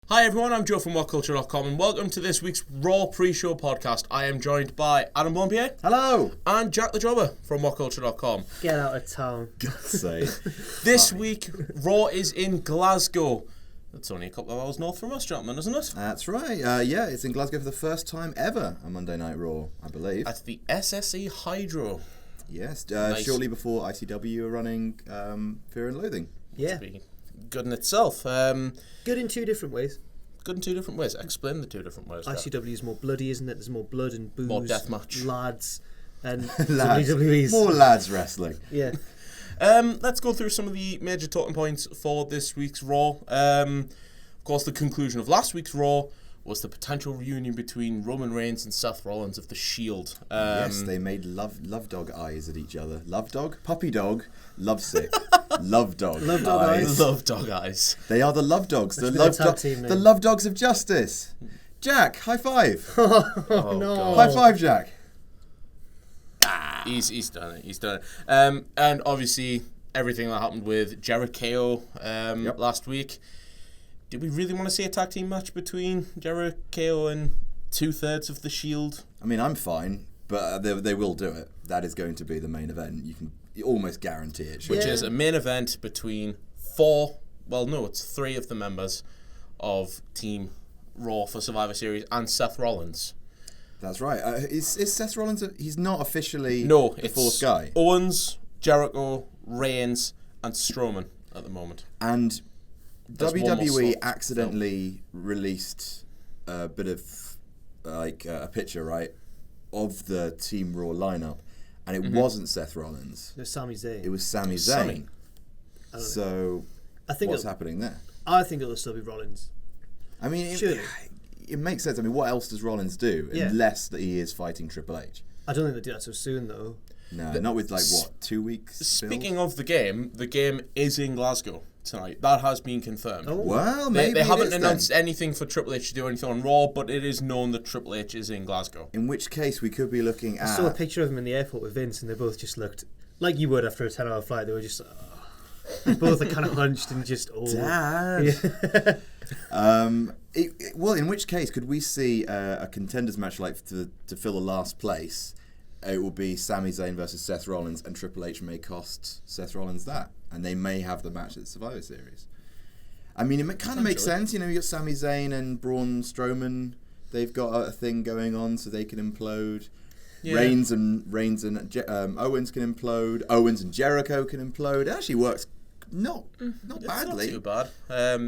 Hi everyone, I'm Joe from WhatCulture.com and welcome to this week's RAW Pre-Show Podcast. I am joined by Adam Blampied. Hello. And Jack the Jobber from WhatCulture.com. Get out of town. God's sake. This week, Raw is in Glasgow. That's only a couple of hours north from us, gentlemen, isn't it? That's right. Yeah, it's in Glasgow for the first time ever on Monday Night Raw, I believe. At the SSE Hydro. Yes, Nice. Shortly before ICW are running Fear and Loathing. Yeah. Be good in itself. Good in two different ways. Good in two different ways. Explain the two different ways. Jack. ICW is more bloody, isn't it? There's more blood and booze. More deathmatch. Lads. And Lads. WWE's. More lads wrestling. Yeah. Let's go through some of the major talking points for this week's Raw. Of course, the conclusion of last week's Raw was the potential reunion between Roman Reigns and Seth Rollins of The Shield. Yes, they made love dog eyes at each other. Love dog? Puppy dog? Lovesick. Love dog. Love dog eyes. Love dog eyes. They are the love dogs. The That's love, their tag team name. the love dogs of justice. Jack, high five. Oh, no. God. High five, Jack. He's done it. He's done it. And obviously, everything that happened with Jericho last week. Did we really want to see a tag team match between Jericho and 2/3 of The Shield? I mean, I'm fine, but they will do it. That is going to be the main event. You can almost guarantee it. Which is a main event between it's 3 of the members of Team Raw for Survivor Series and Seth Rollins. That's right. Is Seth Rollins? He's not officially No, the it's fourth guy. Owens, Jericho, Reigns, and Strowman at the moment. And There's one more WWE slot accidentally released a bit of a picture, right, of the Team Raw lineup, and it wasn't Seth Rollins. No, Sami Zayn. It was Sami Sami. Zayn. So I think what's happening there? I think it'll still be Rollins. I mean, Surely. it makes sense. I mean, what else does Rollins do unless that he is fighting Triple H? I don't think they'll do that so soon, though. No, not with 2 weeks. Speaking of the game is in Glasgow tonight. That has been confirmed. Oh. Well, maybe They haven't it is announced then. anything for Triple H to do anything on Raw, but it is known that Triple H is in Glasgow. In which case, we could be looking I at. saw a picture of him in the airport with Vince, and they both just looked like you would after a 10-hour flight. They were just... They both are kind of hunched and just... Oh. Dad. Yeah. Well, in which case, could we see a contenders match to fill the last place? It will be Sami Zayn versus Seth Rollins, and Triple H may cost Seth Rollins that, and they may have the match at the Survivor Series. I mean, it kind of makes sense. You know, you got Sami Zayn and Braun Strowman. They've got a thing going on, so they can implode. Yeah. Reigns and Owens can implode. Owens and Jericho can implode. It actually works not badly. Not too bad.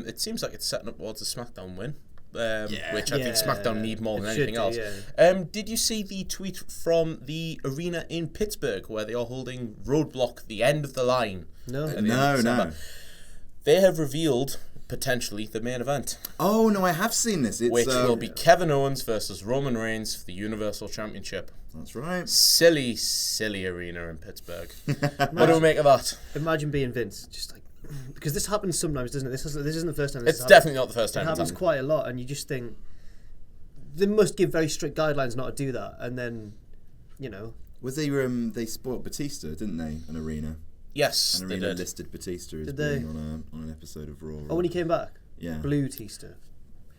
It seems like it's setting up towards a SmackDown win. Which I think SmackDown need more than anything else. Yeah. Did you see the tweet from the arena in Pittsburgh where they are holding Roadblock, the end of the line? No. at the end of December? No. They have revealed potentially the main event, Oh no, I have seen this. It's which will be Kevin Owens versus Roman Reigns for the Universal Championship. That's right. Silly arena in Pittsburgh. What do we make of that? Imagine being Vince, just like... Because this happens sometimes, doesn't it? This isn't the first time this It's has definitely not the first It time it's happens happened. quite a lot, and you just think... They must give very strict guidelines not to do that, and then, you know... Was they spoiled Batista, didn't they? An arena. Yes, An they arena did. listed Batista as Did they? being on an episode of Raw. Oh, when he came back? Yeah. Blue Tista.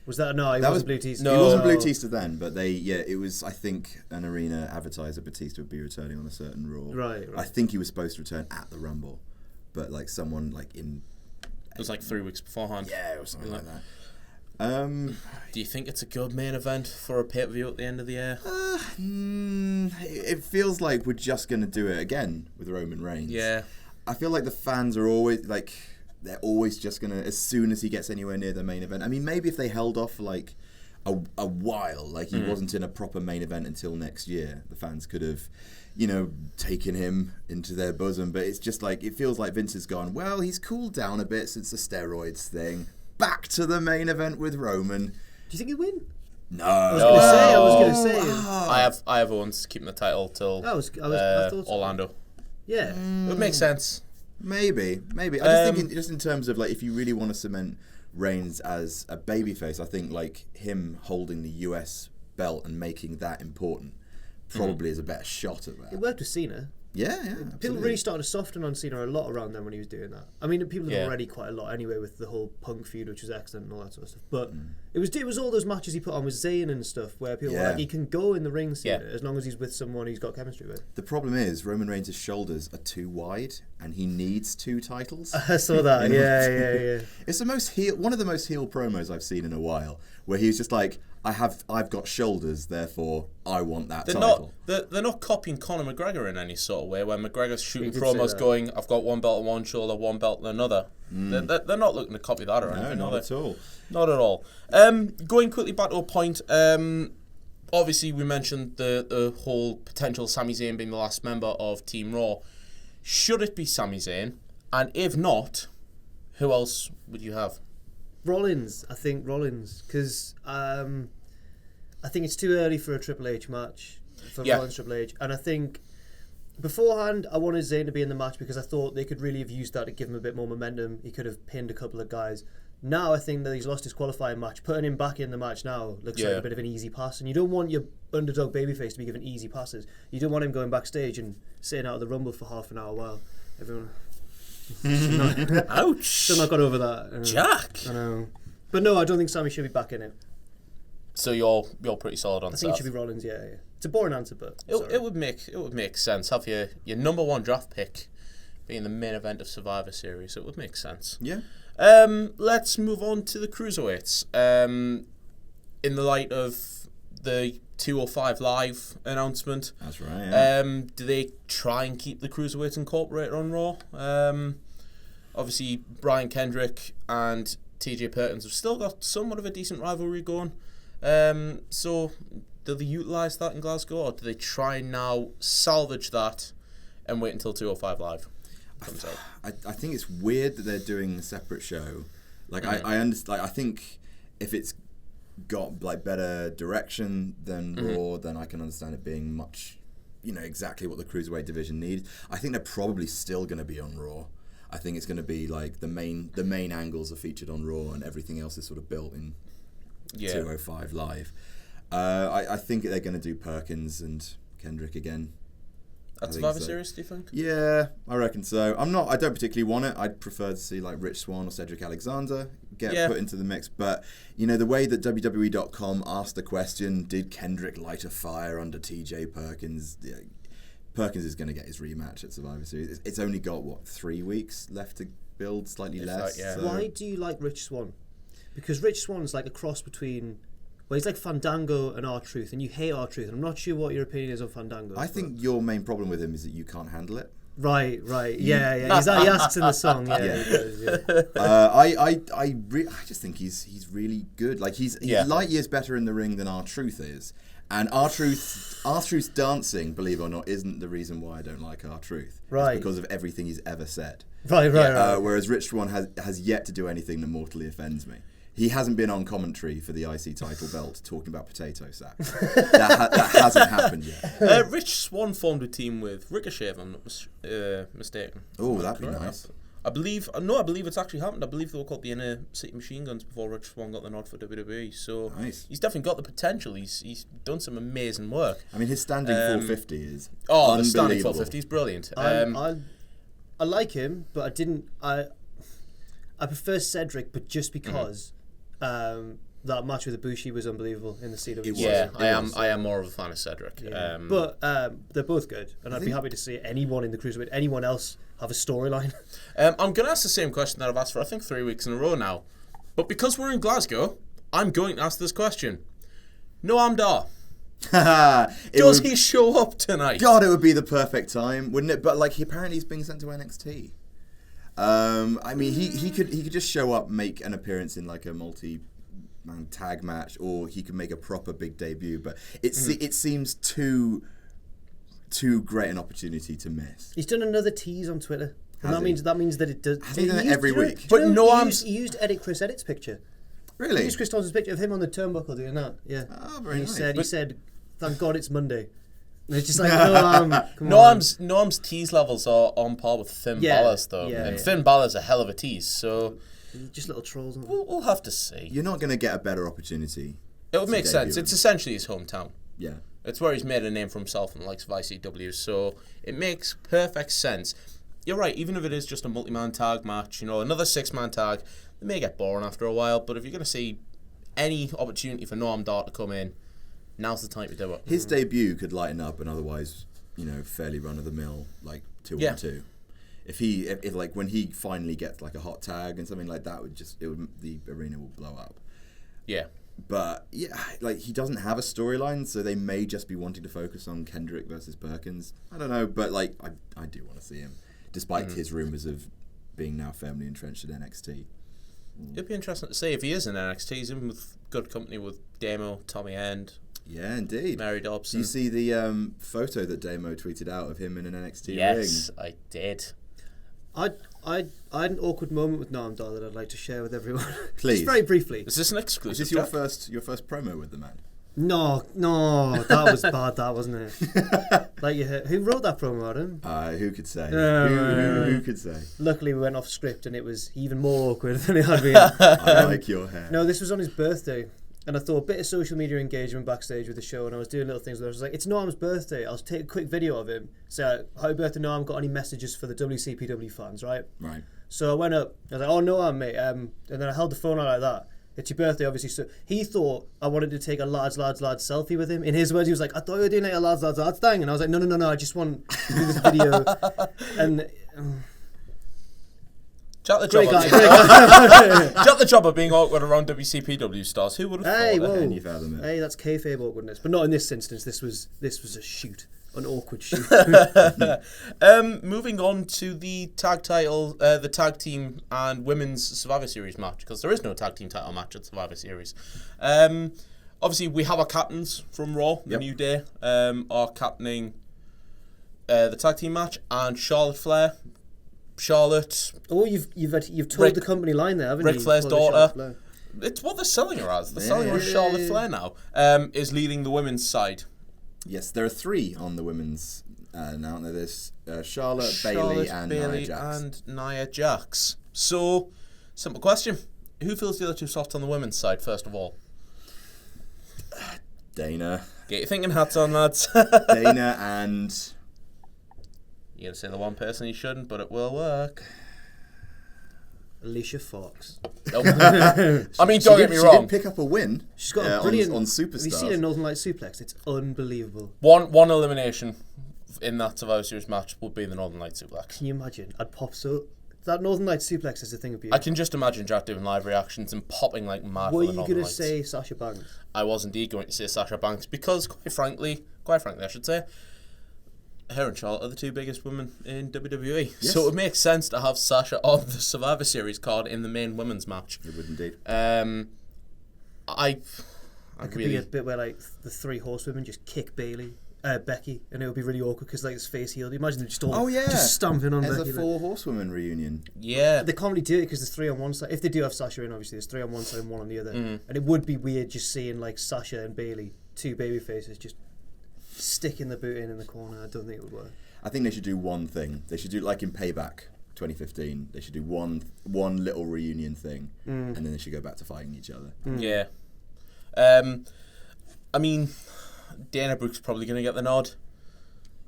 Was that... No, he That wasn't was Blue Tista. No. He wasn't Blue Tista then, but it was, I think, an arena advertiser Batista would be returning on a certain Raw. Right. I think he was supposed to return at the Rumble, but someone in... It was 3 weeks beforehand. Yeah, or something like that. Do you think it's a good main event for a pay-per-view at the end of the year? It feels like we're just going to do it again with Roman Reigns. Yeah. I feel like the fans are always they're always just going to, as soon as he gets anywhere near the main event. I mean, maybe if they held off for a while, he wasn't in a proper main event until next year, the fans could have, taken him into their bosom. But it's just it feels like Vince has gone, well, he's cooled down a bit since the steroids thing. Back to the main event with Roman. Do you think he'd win? No. I was going to say. I have Owens keeping the title till I thought so. Orlando. Yeah. It would make sense. Maybe. I just think, just in terms of if you really want to cement Reigns as a babyface, I think him holding the US belt and making that important probably is a better shot at that. It worked with Cena. Yeah, absolutely. People really started to soften on Cena a lot around then when he was doing that. I mean, people had already quite a lot anyway with the whole Punk feud, which was excellent and all that sort of stuff. But it was all those matches he put on with Zayn and stuff where people were like, he can go in the ring, Cena, as long as he's with someone he's got chemistry with. The problem is Roman Reigns' shoulders are too wide, and he needs 2 titles. I saw that. Yeah. It's one of the most heel promos I've seen in a while, where he was just like, I've got shoulders, therefore I want that title. They're not copying Conor McGregor in any sort of way, where McGregor's shooting promos going, I've got one belt on one shoulder, one belt on another. They're not looking to copy that or anything. No, not at all. Not at all. Going quickly back to a point, obviously we mentioned the whole potential Sami Zayn being the last member of Team Raw. Should it be Sami Zayn? And if not, who else would you have? Rollins, because I think it's too early for a Triple H match, for Rollins Triple H, and I think beforehand I wanted Zayn to be in the match because I thought they could really have used that to give him a bit more momentum. He could have pinned a couple of guys. Now I think that he's lost his qualifying match. Putting him back in the match now looks like a bit of an easy pass, and you don't want your underdog babyface to be given easy passes. You don't want him going backstage and sitting out of the Rumble for half an hour while everyone... Ouch! Still not got over that. Jack! I know. But no, I don't think Sami should be back in it. So you're pretty solid on that. I think it should be Rollins, yeah. It's a boring answer, but it would make sense. Have your number 1 draft pick being the main event of Survivor Series. It would make sense. Yeah. Let's move on to the Cruiserweights. In the light of the 205 Live announcement. That's right, yeah. Do they try and keep the Cruiserweights incorporated on Raw? Obviously, Brian Kendrick and TJ Perkins have still got somewhat of a decent rivalry going. So, do they utilise that in Glasgow, or do they try and now salvage that and wait until 205 Live comes out? I think it's weird that they're doing a separate show. Like, I understand. Like, I think if it's got like better direction than Raw, then I can understand it being much, exactly what the Cruiserweight division needs. I think they're probably still going to be on Raw. I think it's going to be like the main angles are featured on Raw, and everything else is sort of built in 205 Live. I think they're going to do Perkins and Kendrick again. At Survivor Series, do you think? Yeah, I reckon so. I don't particularly want it. I'd prefer to see like Rich Swann or Cedric Alexander get put into the mix. But, the way that WWE.com asked the question, did Kendrick light a fire under TJ Perkins? Yeah, Perkins is going to get his rematch at Survivor Series. It's only got, 3 weeks left to build, slightly less. So. Why do you like Rich Swann? Because Rich Swann's like a cross between... Well, he's like Fandango and R-Truth, and you hate R-Truth, and I'm not sure what your opinion is on Fandango. I think your main problem with him is that you can't handle it. Right. Yeah. He asks in the song. Yeah. I just think he's really good. Like he's light years better in the ring than R-Truth is, and R-Truth's dancing, believe it or not, isn't the reason why I don't like R-Truth. Right. It's because of everything he's ever said. Right. Whereas Rich Swann has yet to do anything that mortally offends me. He hasn't been on commentary for the IC title belt talking about potato sacks. that hasn't happened yet. Rich Swann formed a team with Ricochet, if I'm not mistaken. Oh, that'd be nice. I believe it's actually happened. I believe they were called the Inner City Machine Guns before Rich Swann got the nod for WWE. So nice. He's definitely got the potential. He's done some amazing work. I mean, his standing 450 is the standing 450 is brilliant. I like him, but I prefer Cedric, but just because that match with Ibushi was unbelievable in the CW. I am more of a fan of Cedric. Yeah. But they're both good, and I'd be happy to see anyone in the Cruiserweight, anyone else have a storyline. I'm going to ask the same question that I've asked for, I think, 3 weeks in a row now. But because we're in Glasgow, I'm going to ask this question. Noam Dar. Does he show up tonight? God, it would be the perfect time, wouldn't it? But apparently he's being sent to NXT. I mean, he could just show up, make an appearance in like a multi-man tag match, or he could make a proper big debut. But it seems too great an opportunity to miss. He's done another tease on Twitter, and that means that it does. Has he done it every week? But he used Chris Edit's picture. Really? He used Chris Thompson's picture of him on the turnbuckle doing that. Yeah. Oh, very nice. He said, "Thank God it's Monday." And it's just like Noam's tease levels are on par with Finn Balor's though, Finn Balor's a hell of a tease. So just little trolls. We'll have to see. You're not going to get a better opportunity. It would make sense. It's essentially his hometown. Yeah. It's where he's made a name for himself in the likes of ICW, so it makes perfect sense. You're right, even if it is just a multi-man tag match, another 6-man tag, it may get boring after a while, but if you're going to see any opportunity for Noam Dar to come in, now's the time to do it. His debut could lighten up an otherwise, fairly run-of-the-mill, 2-on-2. If when he finally gets a hot tag and something like that, the arena will blow up. Yeah. But he doesn't have a storyline, so they may just be wanting to focus on Kendrick versus Perkins. I don't know, but I do want to see him, despite his rumours of being now firmly entrenched at NXT. It'd be interesting to see if he is in NXT. He's in with good company with Damo, Tommy End. Yeah, indeed. Mary Dobson. Do you see the photo that Damo tweeted out of him in an NXT ring? Yes, I did. I had an awkward moment with Noam Dar that I'd like to share with everyone. Please. Just very briefly. Is this an exclusive? Is this your first promo with the man? No, that was bad, that wasn't it? Who wrote that promo, Adam? Who could say? Who could say? Luckily, we went off script and it was even more awkward than it had been. I like your hair. No, this was on his birthday. And I thought a bit of social media engagement backstage with the show, and I was doing little things where I was like, it's Noam's birthday, I'll take a quick video of him. So, happy birthday Noam, got any messages for the WCPW fans, right? Right. So I went up, I was like, oh Noam, mate, and then I held the phone out like that. It's your birthday, obviously. So he thought I wanted to take a lads selfie with him. In his words, he was like, I thought you were doing a lads thing. And I was like, no, I just want to do this video. And... Got the job of being awkward around WCPW stars. Who would have thought? Hey, that's kayfabe awkwardness, but not in this instance. This was a shoot, an awkward shoot. Moving on to the tag title, the tag team and women's Survivor Series match, because there is no tag team title match at Survivor Series. Obviously, we have our captains from Raw, the New Day, are captaining the tag team match, and Charlotte Flair. Oh, you've told the company line there, haven't you? Ric Flair's daughter. It's what they're selling her as. They're selling her as Charlotte Flair now. Is leading the women's side. Yes, there are 3 on the women's now. There's Charlotte, Bayley, and Nia Jax. So, simple question: who feels the other 2 slots on the women's side first of all? Dana. Get your thinking hats on, lads. Dana and. You're going to say the one person you shouldn't, but it will work. Alicia Fox. Nope. I mean, don't get me wrong. She did pick up a win. She's got a brilliant... on Superstars. Have you seen a Northern Lights suplex? It's unbelievable. One elimination in that Survivor Series match would be the Northern Lights suplex. Can you imagine? I'd pop so... That Northern Lights suplex is the thing of beauty. I can just imagine Jack doing live reactions and popping like mad. Were you going to say Sasha Banks? I was indeed going to say Sasha Banks because, quite frankly, I should say, her and Charlotte are the 2 biggest women in WWE. Yes. So it would make sense to have Sasha on the Survivor Series card in the main women's match. It would indeed. It could be a bit where the 3 horsewomen just kick Becky, and it would be really awkward because it's face heel. Imagine them just stomping on Becky. As a 4 horsewomen reunion. Yeah. They can't really do it because there's 3 on one side. If they do have Sasha in, obviously there's 3 on one side and 1 on the other. Mm-hmm. And it would be weird just seeing Sasha and Bayley, 2 baby faces, just sticking the boot in the corner. I don't think it would work. I think they should do one thing. They should do like in Payback 2015. They should do one little reunion thing, and then they should go back to fighting each other. Yeah. I mean, Dana Brooke's probably going to get the nod.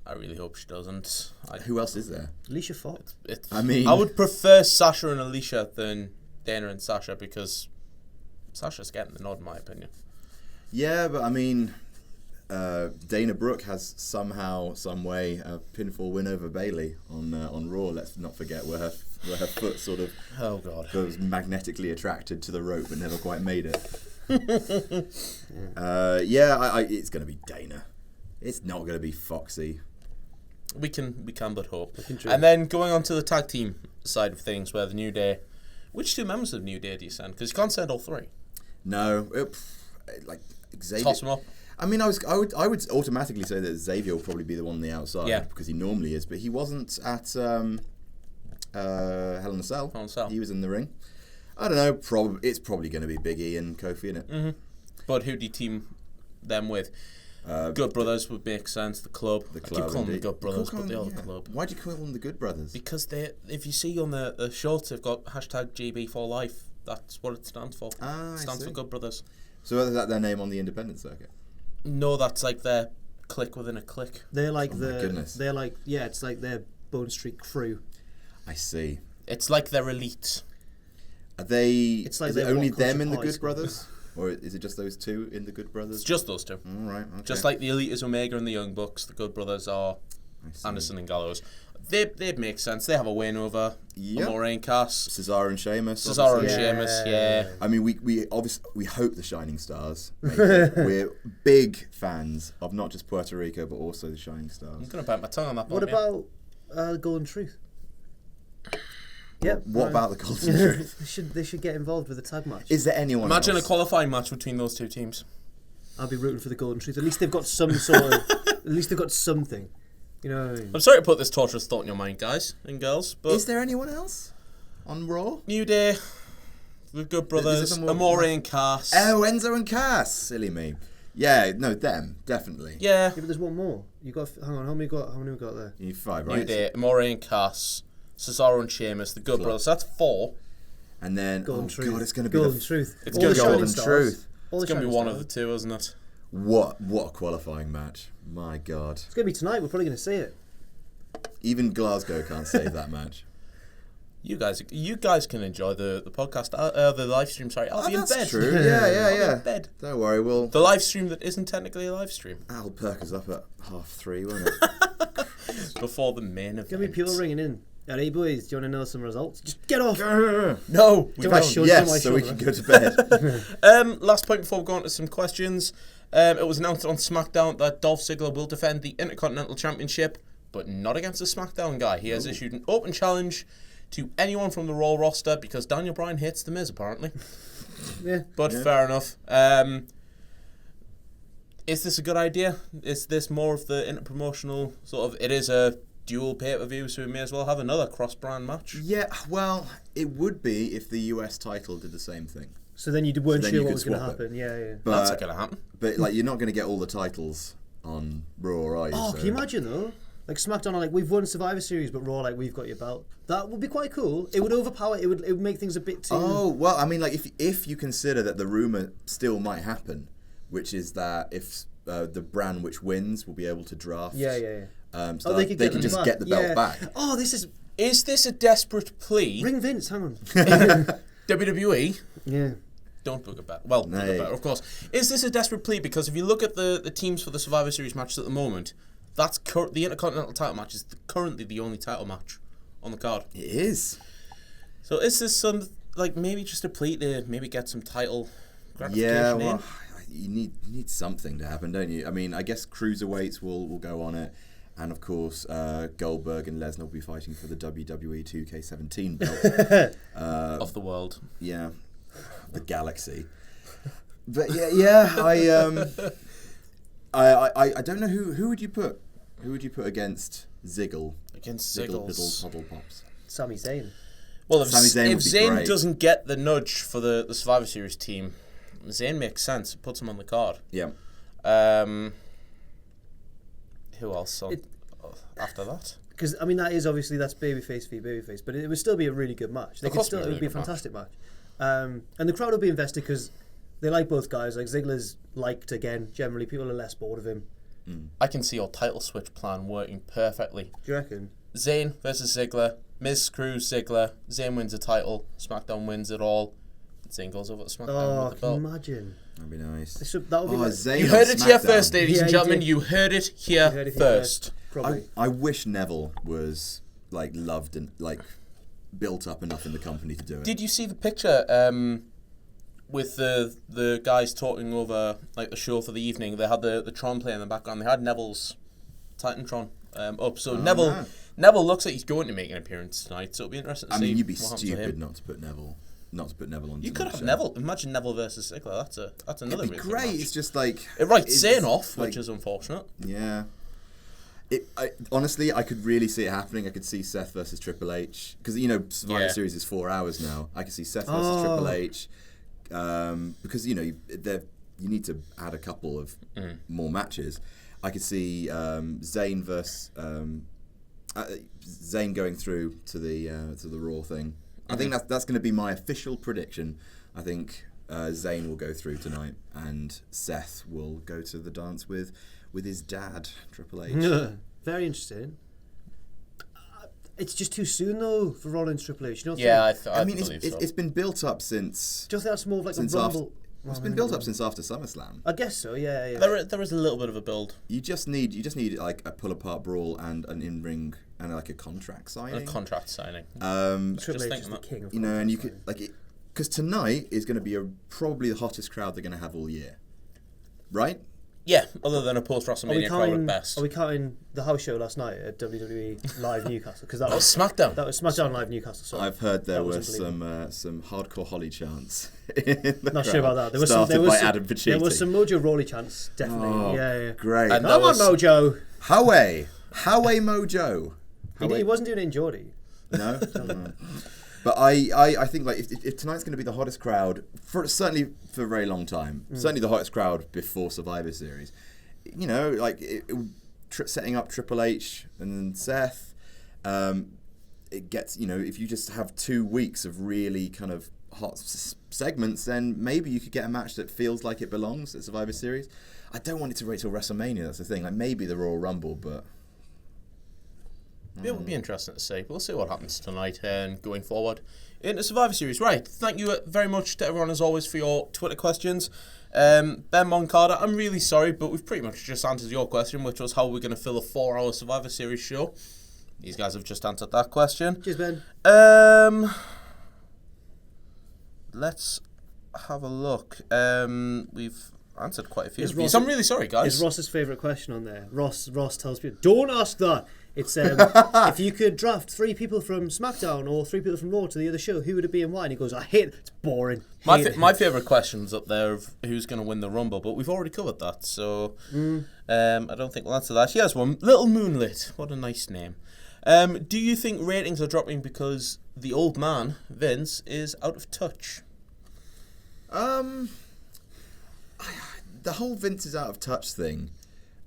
I really hope she doesn't. Who else is there? Alicia Fox. I would prefer Sasha and Alicia than Dana and Sasha because Sasha's getting the nod in my opinion. Yeah, but I mean, Dana Brooke has somehow, some way, a pinfall win over Bayley on Raw. Let's not forget where her foot sort of was magnetically attracted to the rope but never quite made it. It's going to be Dana. It's not going to be Foxy. We can but hope. And then going on to the tag team side of things, where the New Day. Which 2 members of New Day do you send? Because you can't send all 3. No, Xavier. Toss them up. I mean, I would automatically say that Xavier will probably be the one on the outside because he normally is, but he wasn't at Hell in a Cell. He was in the ring. I don't know. It's probably going to be Big E and Kofi, isn't it? Mm-hmm. But who do you team them with? Good Brothers would make sense. The club. I keep calling them the Good Brothers, but they are the club. Why do you call them the Good Brothers? Because if you see on the shorts, they've got #GB for life. That's what it stands for. It stands for Good Brothers. So is that their name on the independent circuit? No, that's like their click within a click. They're like my goodness. They're like it's like their Bone Street crew. I see. It's like they're elite. Are they? It's like is it they're only WhatCulture them in the party Good squad. Brothers, or is it just those two in the Good It's Brothers? just those two. All right. Okay. Just like the elite is Omega and the Young Bucks, the Good Brothers are Anderson and Gallows. They make sense. They have a win over Amore and Cass. Cesaro and Sheamus. Cesaro and obviously. Sheamus, yeah. I mean, we obviously we hope the Shining Stars make it. We're big fans of not just Puerto Rico but also the Shining I'm Stars. gonna bite my tongue on that. What point, about Golden Truth? Yeah. What about the Golden Truth? They should get involved with the tag match. Is there anyone? Imagine else? a qualifying match between those two teams. I'll be rooting for the Golden Truth. At least they've got some sort of. At least they've got something. You know what I mean? I'm sorry to put this torturous thought in your mind, guys and girls, but Is there anyone else on Raw? New Day, the Good Brothers, some more- Amore and Cass. Oh, Enzo and Cass. Silly me. Yeah, no, them definitely. Yeah. Yeah, but there's one more. You got. Hang on. How many we got there? You need 5, New right? Day, Amore and Cass, Cesaro and Sheamus, the Good Cool. Brothers. That's 4. And then Golden Truth. God, it's going to be Golden the Truth. It's All gonna the be Shining Golden Stars. Truth. All the It's gonna be Shining one of Stars. the two, isn't it? What a qualifying match. My God. It's gonna be tonight. We're probably gonna see it. Even Glasgow can't save that match. You guys can enjoy the podcast, the live stream. Sorry, I'll be in That's bed. true. Yeah. I'll be in bed. Don't worry, The live stream that isn't technically a live stream that'll perk us up at 3:30, won't it? before the main event. Gonna be people ringing in. Hey boys, do you want to know some results? Just get off. No, we Do I don't. should? Yes, so we can go to bed. Last point before we go on to some questions. It was announced on SmackDown that Dolph Ziggler will defend the Intercontinental Championship, but not against a SmackDown guy. He has issued an open challenge to anyone from the Raw roster because Daniel Bryan hates The Miz, apparently. Yeah. But fair enough. Is this a good idea? Is this more of the interpromotional sort of... It is a dual pay-per-view, so we may as well have another cross-brand match. Yeah, well, it would be if the US title did the same thing. So then you weren't then sure you what could was going to swap it. happen. Yeah. But, That's not going to happen. But like, you're not going to get all the titles on Raw, are you? Oh, So- can you imagine though? Like SmackDown are like, we've won Survivor Series, but Raw like, we've got your belt. That would be quite cool. It would overpower. It would make things a bit too. Oh, well, I mean, like, if you consider that the rumour still might happen, which is that if the brand which wins will be able to draft... Yeah. So they they could can get them just back. get the belt Yeah. back. Oh, this is... Is this a desperate plea? Ring Vince, hang on. WWE? Yeah. Don't book it back. Well, book it back, of course. Is this a desperate plea? Because if you look at the teams for the Survivor Series matches at the moment, that's the Intercontinental title match is currently the only title match on the card. It is. So is this some, like, maybe just a plea to maybe get some title gratification Yeah, in? well, you need something to happen, don't you? I mean, I guess Cruiserweights will go on it. And, of course, Goldberg and Lesnar will be fighting for the WWE 2K17 belt. Of the world. Yeah. The galaxy. But, yeah, I don't know who would you put? Who would you put against Ziggle? Against Ziggle, Ziggles. Piddle, Puddle Pops. Sami Zayn. Well, if Sami Zayn would be Zayn great. doesn't get the nudge for the Survivor Series team, Zayn makes sense. It puts him on the card. Yeah. Who else after that? Because I mean that's babyface v babyface, but it would still be a really good match. It would be a fantastic match. And the crowd will be invested because they like both guys. Like Ziggler's liked again. Generally, people are less bored of him. I can see your title switch plan working perfectly. Do you reckon? Zayn versus Ziggler, Miz screws Ziggler, Zayn wins the title, SmackDown wins it all, Zayn goes over to SmackDown Oh, with the can you belt. imagine? That'd be nice. That would be like, Zayn You on heard it here SmackDown. first, ladies Yeah, and you gentlemen. did. You heard it here You heard it here first. Probably. I wish Neville was like loved and like built up enough in the company to do it. Did you see the picture with the guys talking over like the show for the evening? They had the Tron play in the background. They had Neville's Titantron up. So Neville looks like he's going to make an appearance tonight. So it'll be interesting to see. I mean, you'd be what happens to him. stupid not to put Neville on. You could have Neville. Imagine Neville versus Ziggler. That's another. It'd be really good great. match. It's just like It writes it's Zayn off, like- which is unfortunate. Yeah. Honestly, I could really see it happening. I could see Seth versus Triple H because Survivor Series is 4 hours now. I could see Seth versus Triple H because you need to add a couple of more matches. I could see Zayn versus Zayn going through to the Raw thing. I think that's going to be my official prediction. I think Zayn will go through tonight, and Seth will go to the dance with with his dad, Triple H. Very interesting. It's just too soon though for Rollins Triple H. You know? Yeah, I mean, it's been built up since. Do you think that's more of like a rumble? It's been built up since after SummerSlam. I guess so. Yeah. There is a little bit of a build. You just need like a pull apart brawl and an in ring and like a contract signing. Triple H is the king of and you could because tonight is going to be probably the hottest crowd they're going to have all year, right? Yeah, other than a post-WrestleMania crowd at best. Are we counting the house show last night at WWE Live Newcastle? Because that was SmackDown. That was SmackDown Live Newcastle. Sorry. I've heard there were some hardcore Holly chants. Not sure about that. There was Adam Pacitti. There was some Mojo Rawley chants, definitely. Oh, yeah. Great. And come on, Mojo. Howie Mojo. He wasn't doing it in Geordie. No. But I think like if tonight's going to be the hottest crowd certainly for a very long time, certainly the hottest crowd before Survivor Series, setting up Triple H and Seth, it gets if you just have 2 weeks of really kind of hot segments, then maybe you could get a match that feels like it belongs at Survivor Series. I don't want it to wait till WrestleMania. That's the thing. Like maybe the Royal Rumble, but. It would be interesting to see. We'll see what happens tonight and going forward into Survivor Series. Right, thank you very much to everyone as always for your Twitter questions. Ben Moncada, I'm really sorry, but we've pretty much just answered your question, which was how we're going to fill a 4-hour Survivor Series show. These guys have just answered that question. Cheers, Ben. Let's have a look. We've answered quite a few. I'm really sorry, guys. Is Ross's favourite question on there? Ross tells people, don't ask that. It's if you could draft 3 people from SmackDown or 3 people from Raw to the other show, who would it be and why? And he goes, I hate it. It's boring. My favourite question's up there of who's going to win the Rumble, but we've already covered that, so I don't think we'll answer that. Here's one. Little Moonlit. What a nice name. Do you think ratings are dropping because the old man, Vince, is out of touch? The whole Vince is out of touch thing.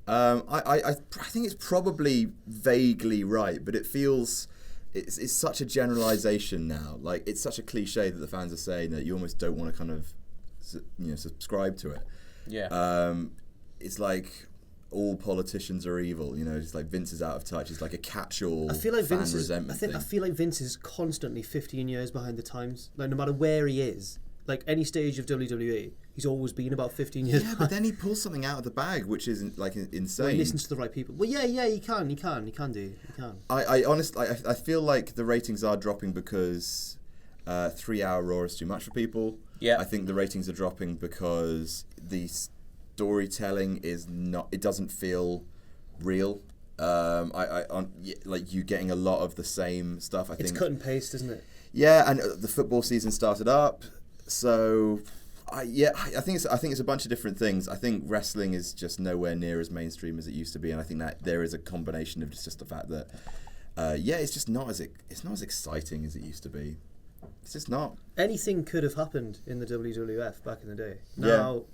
I think it's probably vaguely right, but it feels it's such a generalization now. Like it's such a cliche that the fans are saying that you almost don't want to kind of subscribe to it. Yeah. It's like all politicians are evil. It's like Vince is out of touch. It's like a catch-all. I feel like fan resentment I feel like Vince is constantly 15 years behind the times. Like no matter where he is. Like any stage of WWE, he's always been about 15 years. Yeah, but then he pulls something out of the bag, which is like insane. Well, he listens to the right people. Well, yeah, he can. I honestly, I feel like the ratings are dropping because 3-hour Raw is too much for people. Yeah, I think the ratings are dropping because the storytelling is not. It doesn't feel real. Like you getting a lot of the same stuff. I think it's cut and paste, isn't it? Yeah, and the football season started up. So, I think it's a bunch of different things. I think wrestling is just nowhere near as mainstream as it used to be, and I think that there is a combination of just the fact that, it's just not as exciting as it used to be. It's just not. Anything could have happened in the WWF back in the day. Now,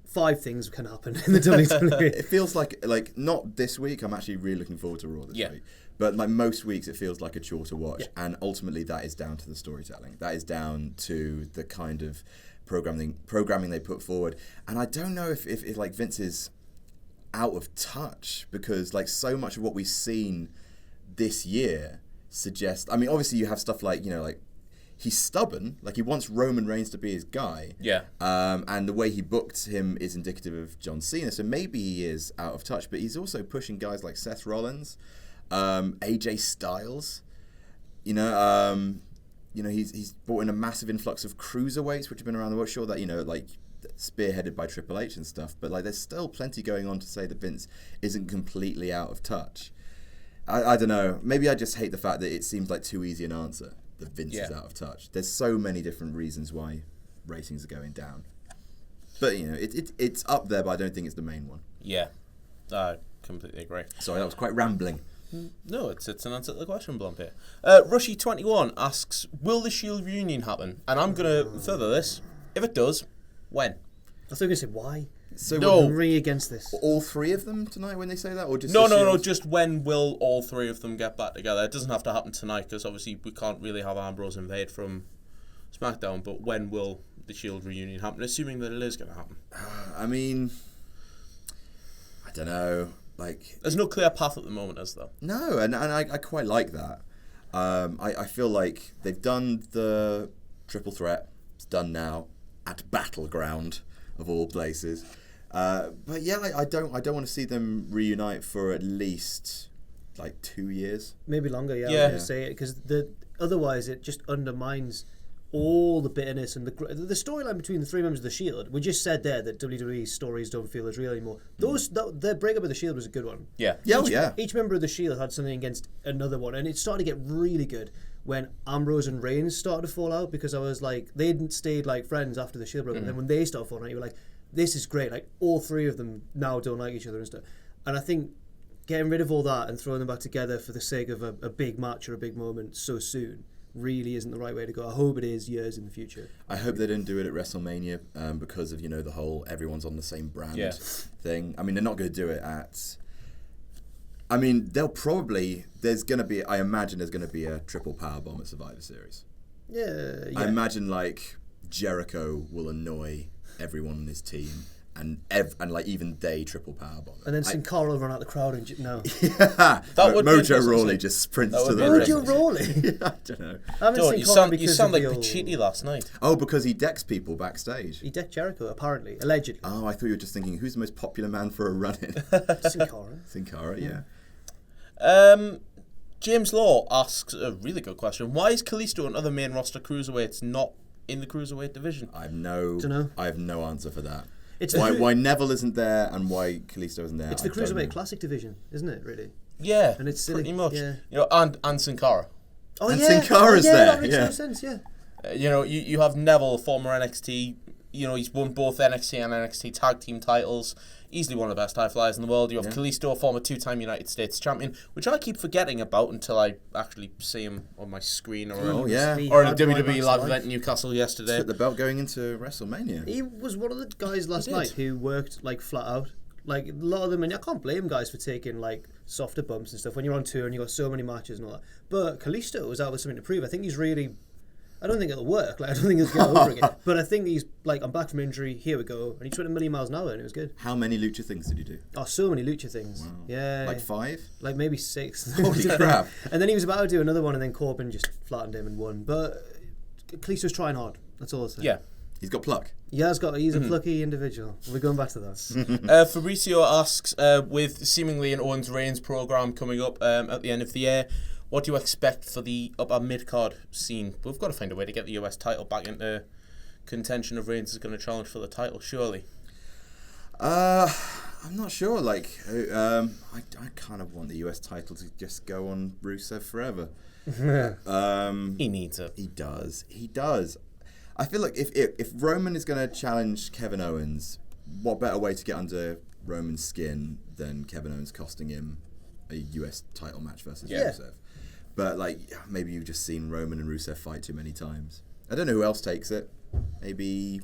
5 things can happen in the WWE. It feels like not this week. I'm actually really looking forward to Raw this week. But like most weeks, it feels like a chore to watch, and ultimately that is down to the storytelling. That is down to the kind of programming they put forward. And I don't know if like Vince is out of touch, because like so much of what we've seen this year suggests. I mean, obviously you have stuff like like he's stubborn, like he wants Roman Reigns to be his guy. Yeah. And the way he booked him is indicative of John Cena, so maybe he is out of touch. But he's also pushing guys like Seth Rollins. AJ Styles, he's brought in a massive influx of cruiserweights, which have been around the world. Sure, that like spearheaded by Triple H and stuff, but like there's still plenty going on to say that Vince isn't completely out of touch. I don't know. Maybe I just hate the fact that it seems like too easy an answer that Vince is out of touch. There's so many different reasons why ratings are going down, but it's up there, but I don't think it's the main one. Yeah, I completely agree. Sorry, that was quite rambling. No, it's an answer to the question, Blampied. Rushy21 asks, will the Shield reunion happen? And I'm going to further this. If it does, when? I thought you were going to say why. So I'm really against this. All 3 of them tonight when they say that? Or just No, just when will all 3 of them get back together? It doesn't have to happen tonight, because obviously we can't really have Ambrose invade from SmackDown, but when will the Shield reunion happen, assuming that it is going to happen? I mean, don't know. Like, there's no clear path at the moment, is there? No, and I quite like that. I feel like they've done the triple threat. It's done now at Battleground of all places. But yeah, I don't want to see them reunite for at least like 2 years, maybe longer. Yeah, I was going to say it because otherwise it just undermines all the bitterness and the storyline between the three members of the Shield. We just said there that WWE stories don't feel as real anymore. Their breakup of the Shield was a good one. Yeah. Each member of the Shield had something against another one, and it started to get really good when Ambrose and Reigns started to fall out, because I was like, they hadn't stayed like friends after the Shield broke, and then when they started falling out, you were like, this is great. Like, all three of them now don't like each other and stuff. And I think getting rid of all that and throwing them back together for the sake of a big match or a big moment so soon really isn't the right way to go. I hope it is years in the future. I hope they didn't do it at WrestleMania because of, the whole everyone's on the same brand thing. I mean, they're not going to do it at... I mean, I imagine there's going to be a triple powerbomb at Survivor Series. Yeah. I imagine, like, Jericho will annoy everyone on his team, and like even they triple powerbomb. And then Sin Cara will run out the crowd and yeah, that would Mojo Rawley just sprints to the ring. Mojo Rawley. I don't know. You sound like Pachiti last night. Oh, because he decks people backstage. He decked Jericho, apparently, allegedly. Oh, I thought you were just thinking, who's the most popular man for a run-in? Sin Cara. Sin Cara, yeah. James Law asks a really good question. Why is Kalisto and other main roster cruiserweights not in the cruiserweight division? I have no answer for that. It's why Neville isn't there and why Kalisto isn't there. It's the Cruiserweight Classic division, isn't it, really? Yeah, and it's silly. Pretty much. Yeah. And Sin Cara. Oh, and yeah. Sin Cara's there. That makes no sense, yeah. You have Neville, former NXT. He's won both NXT and NXT tag team titles. Easily one of the best high flyers in the world. You have Kalisto, former 2-time United States champion, which I keep forgetting about until I actually see him on my screen or or in a WWE live event in Newcastle yesterday. Took the belt going into WrestleMania. He was one of the guys last night who worked like flat out. Like, a lot of them, and I can't blame guys for taking like softer bumps and stuff when you're on tour and you've got so many matches and all that. But Kalisto was out with something to prove. I think he's really... I don't think it'll work. Like, I don't think he'll get over again. But I think he's like, I'm back from injury. Here we go. And he went 1,000,000 miles an hour, and it was good. How many lucha things did he do? Oh, so many lucha things. Wow. Yeah. Like 5? Like maybe 6. Holy crap! And then he was about to do another one, and then Corbin just flattened him and won. But Kalisto's trying hard. That's all I'll say. Yeah. He's got pluck. Yeah, he's a plucky individual. We're going back to that. Fabricio asks, with seemingly an Owens Reigns program coming up at the end of the year, what do you expect for the upper mid-card scene? We've got to find a way to get the US title back into contention if Reigns is going to challenge for the title, surely. I'm not sure. Like, I kind of want the US title to just go on Rusev forever. He needs it. He does. I feel like if Roman is going to challenge Kevin Owens, what better way to get under Roman's skin than Kevin Owens costing him a US title match versus Rusev? But like, maybe you've just seen Roman and Rusev fight too many times. I don't know who else takes it. Maybe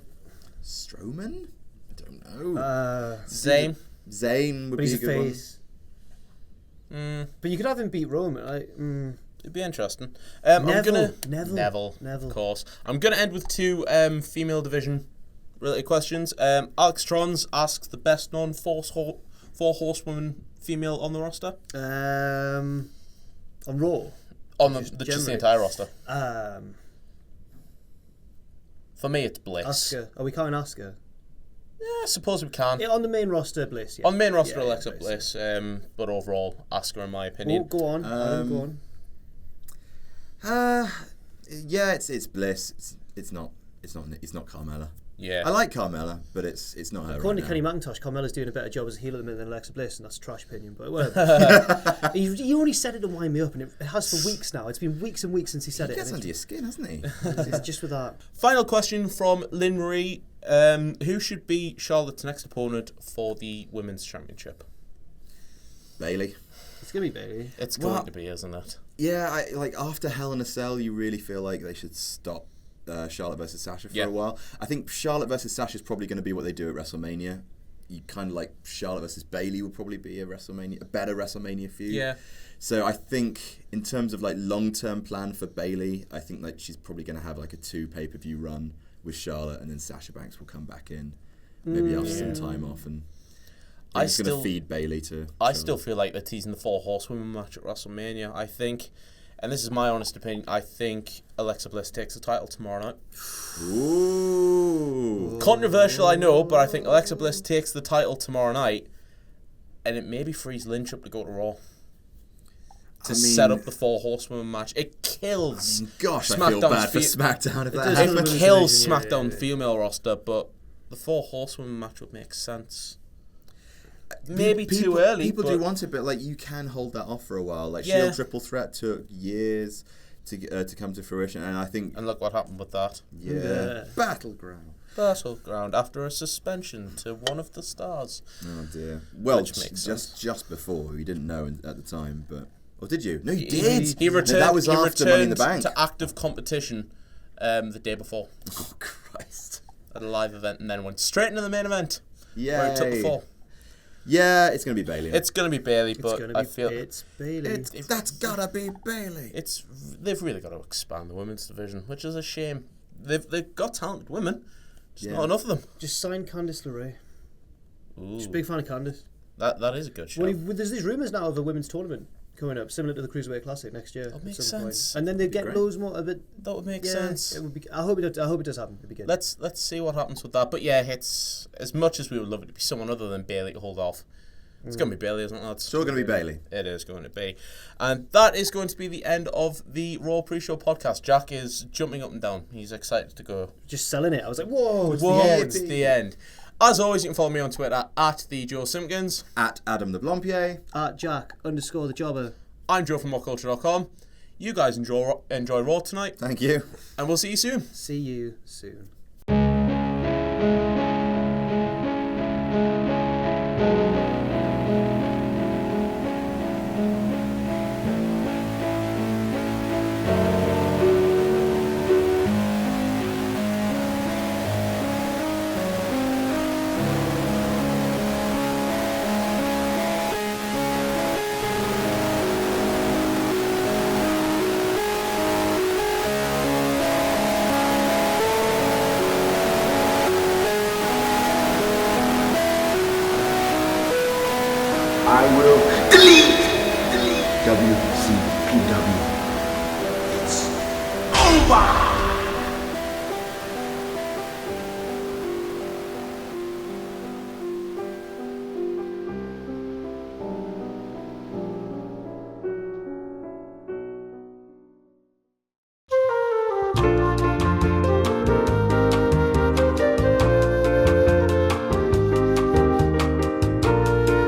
Strowman? I don't know. Zayn would be a good one. But you could have him beat Roman. It'd be interesting. Neville, of course. I'm going to end with 2 female division related questions. Alex Trons asks the best known 4 horsewoman female on the roster. On Raw. On just the entire roster. For me, it's Bliss. Asuka. Are we counting Asuka? Yeah, I suppose we can. Yeah, on the main roster, Bliss. Yeah. On the main roster, Alexa Bliss. But overall, Asuka, in my opinion. Go on. Go on. Yeah, it's Bliss. It's not Carmella. Yeah, I like Carmella, but it's not her. According to Kenny McIntosh, Carmella's doing a better job as a heel at the minute than Alexa Bliss, and that's a trash opinion. But whatever. he only said it to wind me up, and it has for weeks now. It's been weeks and weeks since he said it. He gets under your skin, hasn't he? It's just with that. Final question from Lynn Marie: who should be Charlotte's next opponent for the women's championship? Bayley. It's gonna be Bayley. It's going to be, isn't it? Yeah, like after Hell in a Cell, you really feel like they should stop Charlotte versus Sasha for a while. I think Charlotte versus Sasha is probably going to be what they do at WrestleMania. You kind of like Charlotte versus Bayley would probably be a better WrestleMania feud. Yeah. So I think in terms of like long-term plan for Bayley, I think like she's probably going to have like a 2 pay-per-view run with Charlotte, and then Sasha Banks will come back in, maybe after some time off. And He's going to feed Bayley to... I still feel like they're teasing the 4 Horsewomen match at WrestleMania. I think, and this is my honest opinion, I think Alexa Bliss takes the title tomorrow night. Ooh. Controversial, I know, but I think Alexa Bliss takes the title tomorrow night, and it maybe frees Lynch up to go to Raw. To set up the 4 Horsewomen match. It kills gosh, I feel bad for SmackDown if that happens. It kills SmackDown female roster, but the 4 Horsewomen match would make sense. Maybe too early. People do want it, but like you can hold that off for a while. Like Shield Triple Threat took years to come to fruition, and I think... And look what happened with that. Yeah. Battleground after a suspension to one of the stars. Oh dear. Well, just before. We didn't know at the time, but... Or did you? No, you did. He returned. That was after Money in the Bank. To active competition the day before. Oh, Christ. At a live event, and then went straight into the main event. Yeah. Where he took the fall. Yeah, it's going to be Bayley. It's going to be Bayley, but I feel... It's Bayley. That's got to be Bayley. They've really got to expand the women's division, which is a shame. They've got talented women. Just not enough of them. Just sign Candice LeRae. Ooh. Just a big fan of Candice. That is a good show. Well, there's these rumours now of a women's tournament coming up, similar to the Cruiserweight Classic next year. That makes sense. Point. And then they get loads more of it. That would make sense. It would be, I hope it does happen. It'd be good. Let's see what happens with that. But yeah, it's as much as we would love it to be someone other than Bayley to hold off. It's going to be Bayley, isn't it, lads? It's all going to be Bayley. It is going to be. And that is going to be the end of the Raw Pre-Show podcast. Jack is jumping up and down. He's excited to go. Just selling it. I was like, whoa, it's the end. As always, you can follow me on Twitter at the Joe Simkins. At Adam the Blampied. At Jack_the Jobber. I'm Joe from WhatCulture.com. You guys enjoy Raw tonight. Thank you. And we'll see you soon. See you soon.